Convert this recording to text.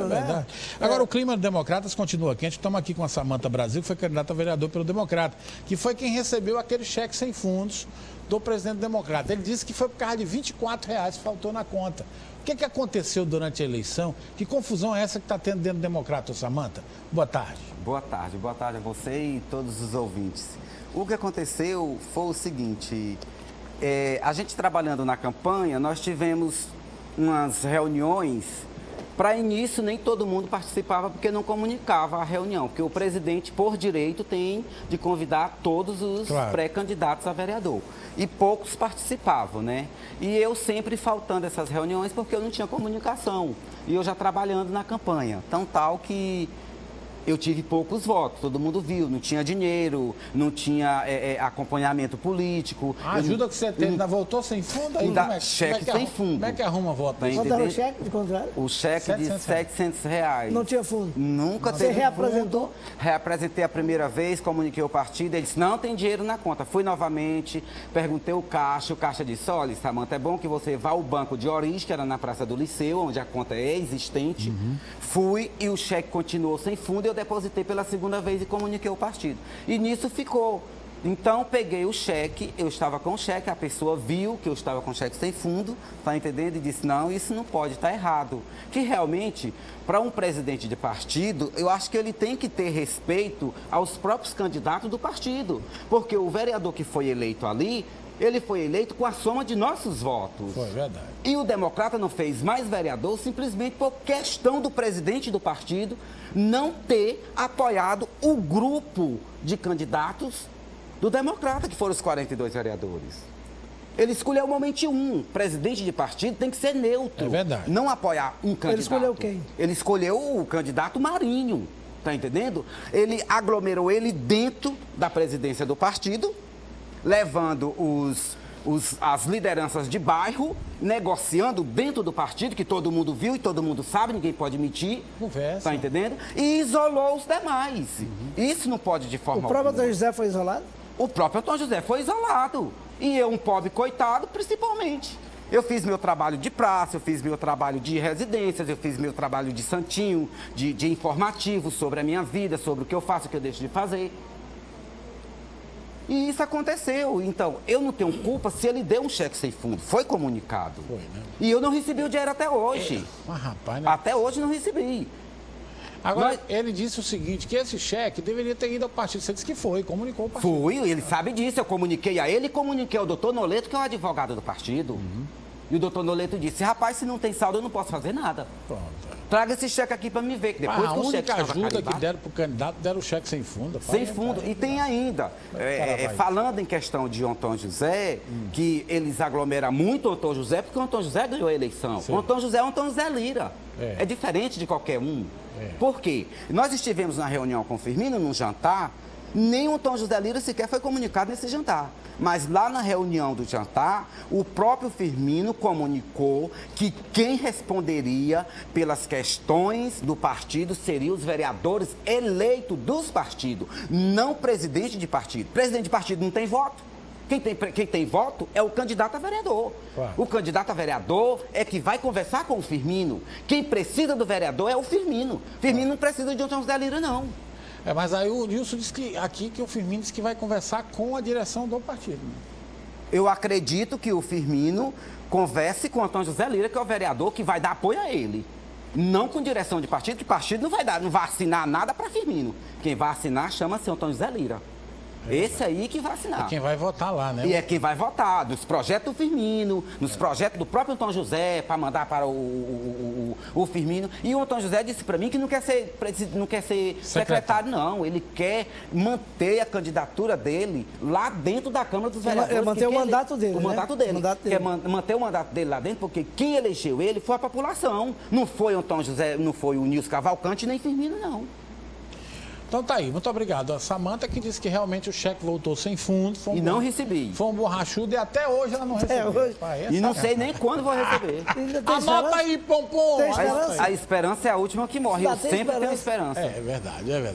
É verdade. Agora, o clima do Democratas continua quente. Estamos aqui com a Samanta Brasil, que foi candidata a vereador pelo Democrata, que foi quem recebeu aquele cheque sem fundos do presidente Democrata. Ele disse que foi por causa de R$24 que faltou na conta. O que aconteceu durante a eleição? Que confusão é essa que está tendo dentro do Democrata, Samanta? Boa tarde. Boa tarde a você e todos os ouvintes. O que aconteceu foi o seguinte, a gente trabalhando na campanha, nós tivemos umas reuniões. Para início, nem todo mundo participava porque não comunicava a reunião, porque o presidente, por direito, tem de convidar todos os pré-candidatos a vereador. E poucos participavam, né? E eu sempre faltando essas reuniões porque eu não tinha comunicação. E eu já trabalhando na campanha. Tão tal que eu tive poucos votos, todo mundo viu, não tinha dinheiro, não tinha acompanhamento político. A ajuda que você teve, ainda voltou sem fundo? Aí, cheque sem fundo. Como é que arruma voto? Quanto o cheque de contrário? O cheque de R$700. Não tinha fundo? Nunca teve. Você reapresentou? Reapresentei a primeira vez, comuniquei o partido, ele disse, não tem dinheiro na conta. Fui novamente, perguntei o caixa disse, olha, Samanta, é bom que você vá ao banco de origem, que era na Praça do Liceu, onde a conta é existente. Fui e o cheque continuou sem fundo, eu depositei pela segunda vez e comuniquei o partido. E nisso ficou. Então, peguei o cheque, eu estava com o cheque, a pessoa viu que eu estava com o cheque sem fundo, tá entendendo? E disse, não, isso não pode, está errado. Que realmente, para um presidente de partido, eu acho que ele tem que ter respeito aos próprios candidatos do partido. Porque o vereador que foi eleito ali, ele foi eleito com a soma de nossos votos. Foi verdade. E o Democrata não fez mais vereador simplesmente por questão do presidente do partido não ter apoiado o grupo de candidatos do Democrata, que foram os 42 vereadores. Ele escolheu somente um. Presidente de partido tem que ser neutro. É verdade. Não apoiar um candidato. Ele escolheu quem? Ele escolheu o candidato Marinho. Tá entendendo? Ele aglomerou ele dentro da presidência do partido, levando as lideranças de bairro, negociando dentro do partido, que todo mundo viu e todo mundo sabe, ninguém pode mentir. Conversa. Tá entendendo? E isolou os demais. Isso não pode de forma alguma. O próprio alguma. Antônio José foi isolado? O próprio Antônio José foi isolado. E eu, um pobre coitado, principalmente. Eu fiz meu trabalho de praça, eu fiz meu trabalho de residências, eu fiz meu trabalho de santinho, de informativo sobre a minha vida, sobre o que eu faço, o que eu deixo de fazer. E isso aconteceu. Então, eu não tenho culpa se ele deu um cheque sem fundo. Foi comunicado. Foi, né? E eu não recebi o dinheiro até hoje. Mas, rapaz, né? Até hoje não recebi. Agora, ele disse o seguinte, que esse cheque deveria ter ido ao partido. Você disse que foi, comunicou o partido. Fui, ele sabe disso. Eu comuniquei a ele e comuniquei ao doutor Noleto, que é o advogado do partido. E o doutor Noleto disse, rapaz, se não tem saldo, eu não posso fazer nada. Pronto. Traga esse cheque aqui para me ver, que depois que o cheque a única ajuda carimbado, que deram para o candidato, deram o cheque sem fundo. Sem fundo. E tem ainda, falando em questão de Antônio José, que eles aglomeram muito o Antônio José, porque o Antônio José ganhou a eleição. Sim. O Antônio José é o Antônio José Lira. É diferente de qualquer um. Por quê? Nós estivemos na reunião com o Firmino, num jantar, nem o Antônio José Lira sequer foi comunicado nesse jantar. Mas lá na reunião do jantar, o próprio Firmino comunicou que quem responderia pelas questões do partido seriam os vereadores eleitos dos partidos, não presidente de partido. Presidente de partido não tem voto. Quem tem voto é o candidato a vereador. Claro. O candidato a vereador é que vai conversar com o Firmino. Quem precisa do vereador é o Firmino. Firmino não precisa de Antônio José Lira, não. Mas aí o Nilson disse que aqui que o Firmino disse que vai conversar com a direção do partido. Eu acredito que o Firmino converse com o Antônio José Lira, que é o vereador que vai dar apoio a ele. Não com direção de partido, que partido não vai assinar nada para Firmino. Quem vai assinar chama-se Antônio José Lira. Esse aí que vai assinar. É quem vai votar lá, né? E é quem vai votar, dos projetos do Firmino, nos projetos do próprio Antônio José, para mandar para o Firmino. E o Antônio José disse para mim que não quer ser secretário, não. Ele quer manter a candidatura dele lá dentro da Câmara dos Vereadores. Ele manter o mandato dele, o mandato dele. Quer manter o mandato dele lá dentro, porque quem elegeu ele foi a população. Não foi o Antônio José, não foi o Nilson Cavalcante, nem Firmino, não. Então tá aí, muito obrigado. A Samanta que disse que realmente o cheque voltou sem fundo. E não recebi. Foi um borrachudo e até hoje ela não recebeu. Hoje. E não sei nem quando vou receber. Anota aí, Pompom. A esperança é a última que morre. Eu sempre tenho esperança. É verdade, é verdade.